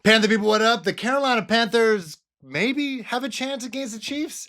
Panther people, what up? The Carolina Panthers maybe have a chance against the Chiefs.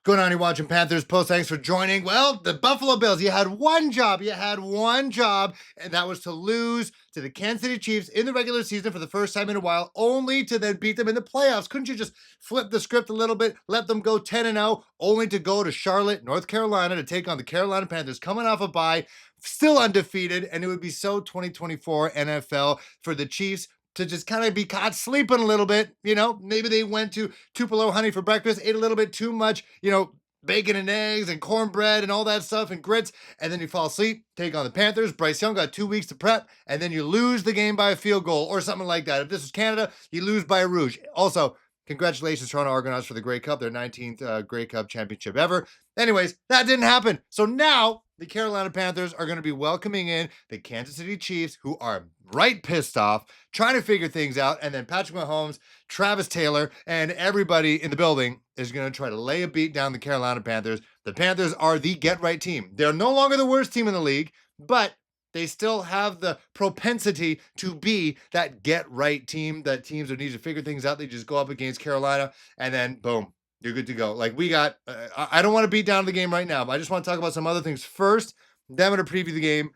Going on, you're watching Panthers Post. Thanks for joining. Well, the Buffalo Bills, you had one job. And that was to lose to the Kansas City Chiefs in the regular season for the first time in a while, only to then beat them in the playoffs. Couldn't you just flip the script a little bit, let them go 10-0, only to go to Charlotte, North Carolina to take on the Carolina Panthers, coming off a bye, still undefeated, and it would be so 2024 NFL for the Chiefs to just kind of be caught sleeping a little bit. Maybe they went to Tupelo honey for breakfast, ate a little bit too much, bacon and eggs and cornbread and all that stuff and grits, and then you fall asleep, take on the Panthers. Bryce Young got 2 weeks to prep, and then you lose the game by a field goal or something like that. If this was Canada, you lose by a rouge. Also, congratulations, Toronto Argonauts, for the Grey Cup, their 19th Grey Cup championship ever. Anyways, that didn't happen. So now the Carolina Panthers are going to be welcoming in the Kansas City Chiefs, who are right pissed off, trying to figure things out. And then Patrick Mahomes, Travis Taylor, and everybody in the building is going to try to lay a beat down the Carolina Panthers. The Panthers are the get-right team. They're no longer the worst team in the league, but they still have the propensity to be that get-right team, that teams that need to figure things out. They just go up against Carolina, and then, boom, you're good to go. Like, we got, I don't want to beat down the game right now, but I just want to talk about some other things first. Then I'm going to preview the game.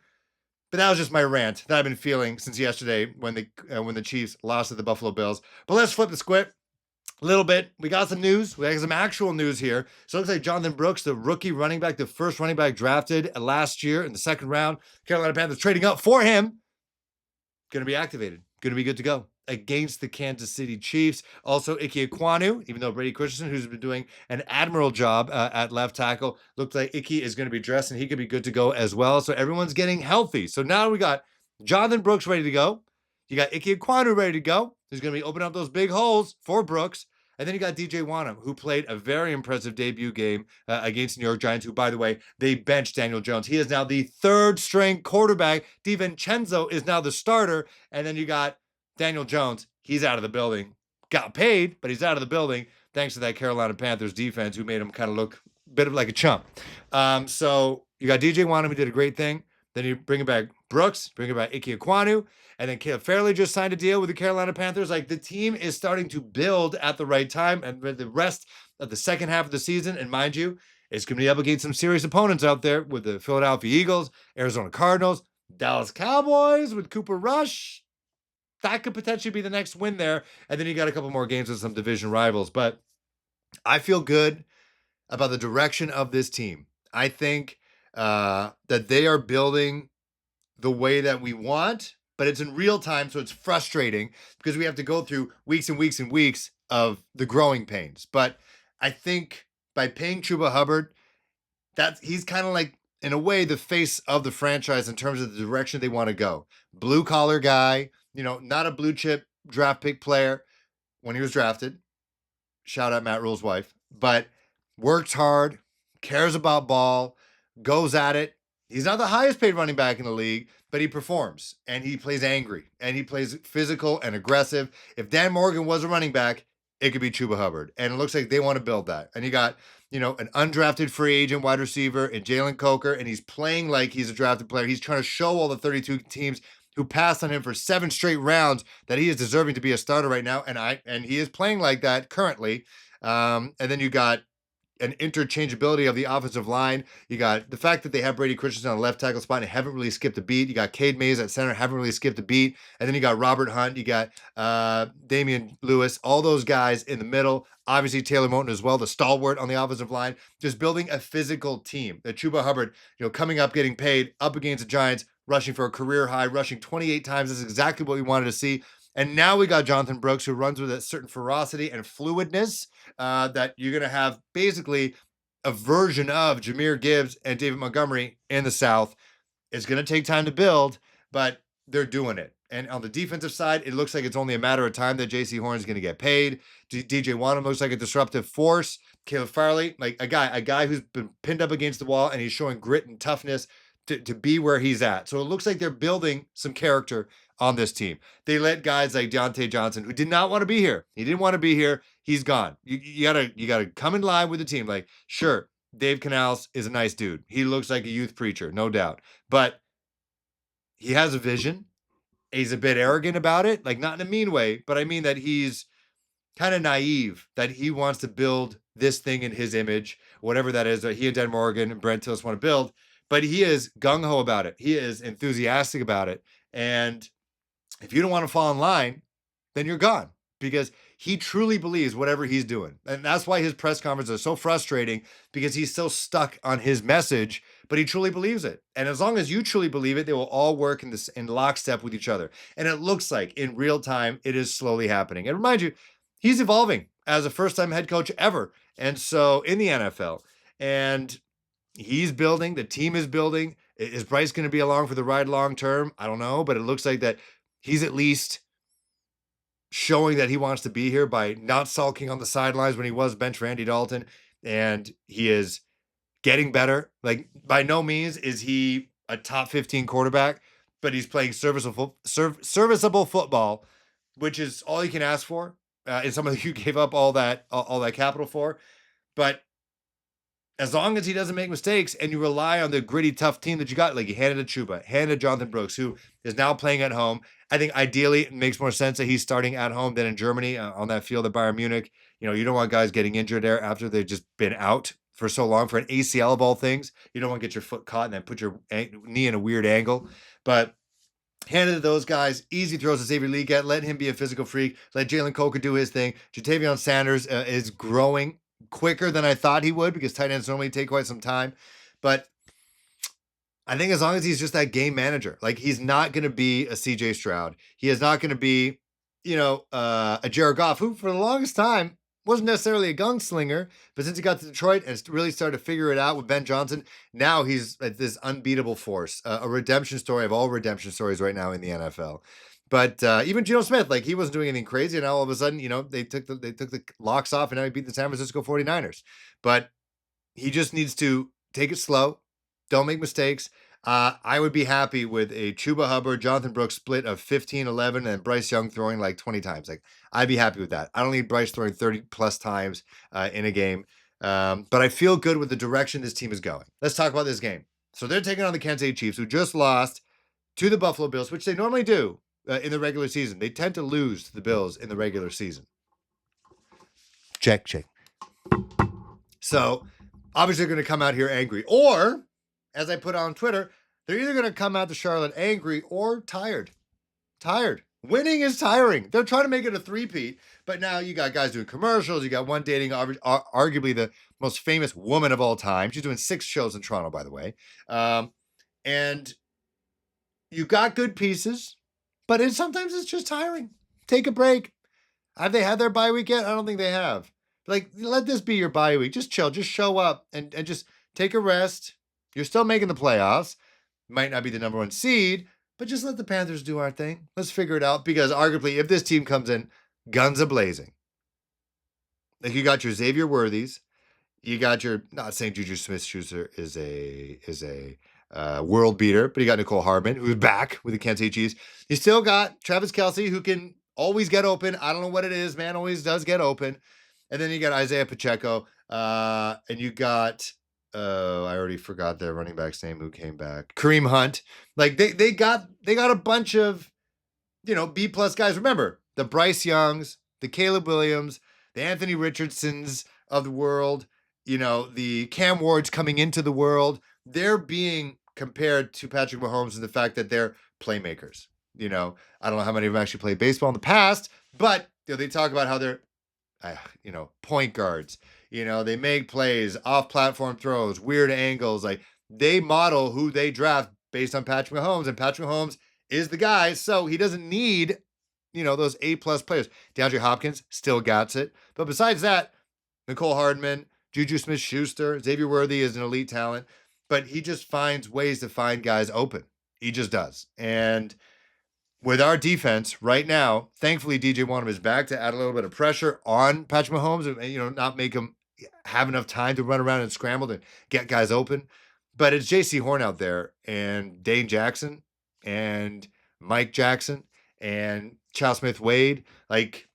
But that was just my rant that I've been feeling since yesterday when the Chiefs lost to the Buffalo Bills. But let's flip the script a little bit. We got some news. We got some actual news here. So it looks like Jonathan Brooks, the rookie running back, the first running back drafted last year in the second round, Carolina Panthers trading up for him, going to be activated. Going to be good to go against the Kansas City Chiefs. Also, Ike Ekwonu, even though Brady Christensen, who's been doing an admirable job at left tackle, looks like Ike is going to be dressed and he could be good to go as well. So everyone's getting healthy. So now we got Jonathan Brooks ready to go. You got Ike Ekwonu ready to go. He's going to be opening up those big holes for Brooks. And then you got DJ Wanham, who played a very impressive debut game against the New York Giants, who, by the way, they benched Daniel Jones. He is now the third-string quarterback. DiVincenzo is now the starter. And then you got Daniel Jones. He's out of the building. Got paid, but he's out of the building thanks to that Carolina Panthers defense, who made him kind of look a bit of like a chump. So you got DJ Wanham, who did a great thing. Then you bring it back Brooks, bring it back Ike Ekwonu, and then Caleb Farley just signed a deal with the Carolina Panthers. Like, the team is starting to build at the right time, and with the rest of the second half of the season, and mind you, it's going to be up against some serious opponents out there with the Philadelphia Eagles, Arizona Cardinals, Dallas Cowboys with Cooper Rush. That could potentially be the next win there. And then you got a couple more games with some division rivals. But I feel good about the direction of this team. I think that they are building the way that we want, but it's in real time, so it's frustrating because we have to go through weeks and weeks and weeks of the growing pains. But I think by paying Chuba Hubbard, that he's kind of like, in a way, the face of the franchise in terms of the direction they want to go. Blue collar guy, not a blue chip draft pick player when he was drafted. Shout out Matt Rule's wife, but works hard, cares about ball, goes at it. He's not the highest paid running back in the league, but he performs, and he plays angry, and he plays physical and aggressive. If Dan Morgan was a running back, it could be Chuba Hubbard, and it looks like they want to build that. And you got, an undrafted free agent wide receiver in Jalen Coker, and he's playing like he's a drafted player. He's trying to show all the 32 teams who passed on him for 7 straight rounds that he is deserving to be a starter right now, and he is playing like that currently. And then you got an interchangeability of the offensive line. You got the fact that they have Brady Christensen on the left tackle spot and haven't really skipped a beat. You got Cade Mays at center, haven't really skipped a beat. And then you got Robert Hunt. You got Damian Lewis. All those guys in the middle. Obviously, Taylor Moton as well, the stalwart on the offensive line. Just building a physical team. The Chuba Hubbard, coming up, getting paid, up against the Giants, rushing for a career high, rushing 28 times. That's exactly what we wanted to see. And now we got Jonathan Brooks, who runs with a certain ferocity and fluidness that you're going to have basically a version of Jahmyr Gibbs and David Montgomery in the South. It's going to take time to build, but they're doing it. And on the defensive side, it looks like it's only a matter of time that J.C. Horn is going to get paid. DJ Wanham looks like a disruptive force. Caleb Farley, like a guy who's been pinned up against the wall, and he's showing grit and toughness to be where he's at. So it looks like they're building some character on this team. They let guys like Deontay Johnson, who did not want to be here. He didn't want to be here. He's gone. You gotta come in line with the team. Like, sure, Dave Canales is a nice dude. He looks like a youth preacher, no doubt. But he has a vision, he's a bit arrogant about it, like not in a mean way, but I mean that he's kind of naive that he wants to build this thing in his image, whatever that is that he and Dan Morgan and Brent Tillis want to build. But he is gung ho about it. He is enthusiastic about it. And if you don't want to fall in line, then you're gone because he truly believes whatever he's doing. And that's why his press conferences are so frustrating because he's so stuck on his message, but he truly believes it. And as long as you truly believe it, they will all work in lockstep with each other. And it looks like in real time, it is slowly happening. And remind you, he's evolving as a first-time head coach ever. And so in the NFL, and he's building, the team is building. Is Bryce going to be along for the ride long term? I don't know, but it looks like that he's at least showing that he wants to be here by not sulking on the sidelines when he was bench for Andy Dalton. And he is getting better. Like, by no means is he a top 15 quarterback, but he's playing serviceable football, which is all you can ask for. And someone you gave up all that capital for. But as long as he doesn't make mistakes and you rely on the gritty, tough team that you got, like you handed to Chuba, handed to Jonathan Brooks, who is now playing at home. I think ideally it makes more sense that he's starting at home than in Germany on that field at Bayern Munich. You know, you don't want guys getting injured there after they've just been out for so long for an ACL of all things. You don't want to get your foot caught and then put your knee in a weird angle. But handed to those guys, easy throws to Xavier Leggett. Let him be a physical freak. Let Jalen Coker do his thing. Jatavion Sanders is growing quicker than I thought he would because tight ends normally take quite some time. But I think as long as he's just that game manager, like he's not going to be a CJ Stroud. He is not going to be, a Jared Goff, who for the longest time wasn't necessarily a gunslinger, but since he got to Detroit and really started to figure it out with Ben Johnson, now he's this unbeatable force, a redemption story of all redemption stories right now in the NFL. But even Geno Smith, like he wasn't doing anything crazy, and now all of a sudden, they took the locks off, and now he beat the San Francisco 49ers. But he just needs to take it slow, don't make mistakes. I would be happy with a Chuba Hubbard, Jonathan Brooks split of 15-11 and Bryce Young throwing like 20 times. Like I'd be happy with that. I don't need Bryce throwing 30 plus times in a game. But I feel good with the direction this team is going. Let's talk about this game. So they're taking on the Kansas City Chiefs, who just lost to the Buffalo Bills, which they normally do in the regular season. They tend to lose to the Bills in the regular season. Check. So obviously they're going to come out here angry. Or, as I put on Twitter, they're either going to come out to Charlotte angry or tired. Tired. Winning is tiring. They're trying to make it a three-peat, but now you got guys doing commercials. You got one dating arguably the most famous woman of all time. She's doing 6 shows in Toronto, by the way. And you got good pieces, but sometimes it's just tiring. Take a break. Have they had their bye week yet? I don't think they have. Like, let this be your bye week. Just chill. Just show up and just take a rest. You're still making the playoffs. Might not be the number 1 seed, but just let the Panthers do our thing. Let's figure it out, because arguably if this team comes in guns a-blazing, like you got your Xavier Worthies, you got your, not saying Juju Smith-Schuster is a world beater, but you got Nicole Hardman, who's back with the Kansas City Chiefs. You still got Travis Kelce, who can always get open. I don't know what it is, man. Always does get open. And then you got Isaiah Pacheco, and you got, I already forgot their running back's name who came back, Kareem Hunt. Like they got a bunch of, B+ guys. Remember, the Bryce Youngs, the Caleb Williams, the Anthony Richardsons of the world, the Cam Wards coming into the world. They're being compared to Patrick Mahomes in the fact that they're playmakers. I don't know how many of them actually played baseball in the past, but they talk about how they're, point guards. They make plays, off-platform throws, weird angles. Like, they model who they draft based on Patrick Mahomes, and Patrick Mahomes is the guy, so he doesn't need, those A+ players. DeAndre Hopkins still got it. But besides that, Nicole Hardman, Juju Smith-Schuster, Xavier Worthy is an elite talent, but he just finds ways to find guys open. He just does. And with our defense right now, thankfully DJ Wonnum is back to add a little bit of pressure on Patrick Mahomes and not make him have enough time to run around and scramble to get guys open. But it's JC Horn out there and Dane Jackson and Mike Jackson and Charles Smith-Wade. Like,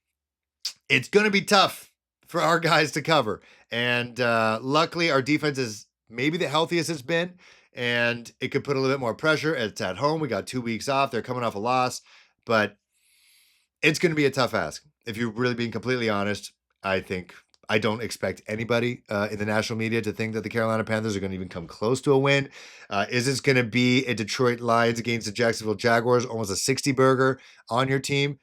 it's going to be tough for our guys to cover. And luckily, our defense is maybe the healthiest it's been. And it could put a little bit more pressure. It's at home. We got 2 weeks off. They're coming off a loss. but it's going to be a tough ask. If you're really being completely honest, I don't expect anybody in the national media to think that the Carolina Panthers are going to even come close to a win. Is this going to be a Detroit Lions against the Jacksonville Jaguars, almost a 60 burger on your team?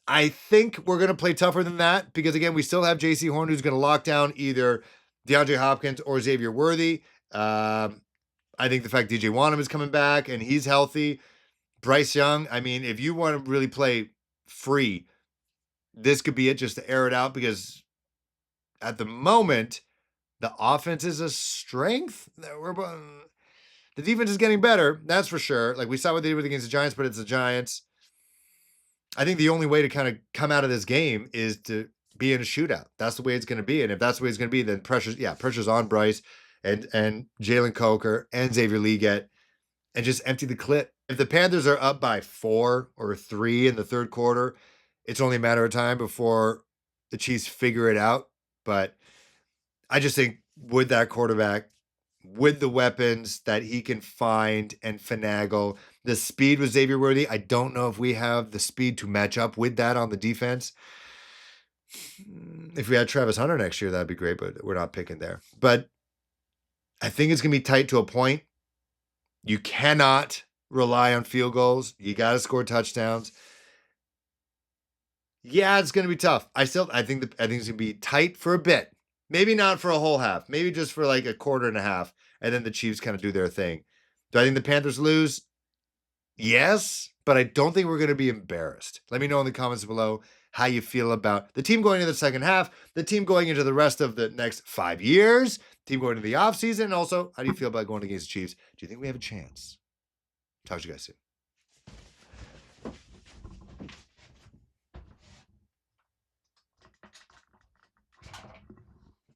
I think we're going to play tougher than that because, again, we still have J.C. Horn, who's going to lock down either DeAndre Hopkins or Xavier Worthy. I think the fact DJ Wanham is coming back and he's healthy. Bryce Young, I mean, if you want to really play free, this could be it just to air it out because at the moment, the offense is a strength. The defense is getting better, that's for sure. Like we saw what they did against the Giants, but it's the Giants. I think the only way to kind of come out of this game is to be in a shootout. That's the way it's going to be. And if that's the way it's going to be, then pressure's on Bryce and Jalen Coker and Xavier Leggett and just empty the clip. If the Panthers are up by 4 or 3 in the third quarter, it's only a matter of time before the Chiefs figure it out. But I just think with that quarterback, with the weapons that he can find and finagle, the speed with Xavier Worthy, I don't know if we have the speed to match up with that on the defense. If we had Travis Hunter next year, that'd be great, but we're not picking there. But I think it's going to be tight to a point. You cannot rely on field goals. You got to score touchdowns. Yeah, it's going to be tough. I think it's going to be tight for a bit. Maybe not for a whole half. Maybe just for like a quarter and a half. And then the Chiefs kind of do their thing. Do I think the Panthers lose? Yes, but I don't think we're going to be embarrassed. Let me know in the comments below how you feel about the team going into the second half, the team going into the rest of the next 5 years, team going into the offseason, and also how do you feel about going against the Chiefs? Do you think we have a chance? Talk to you guys soon.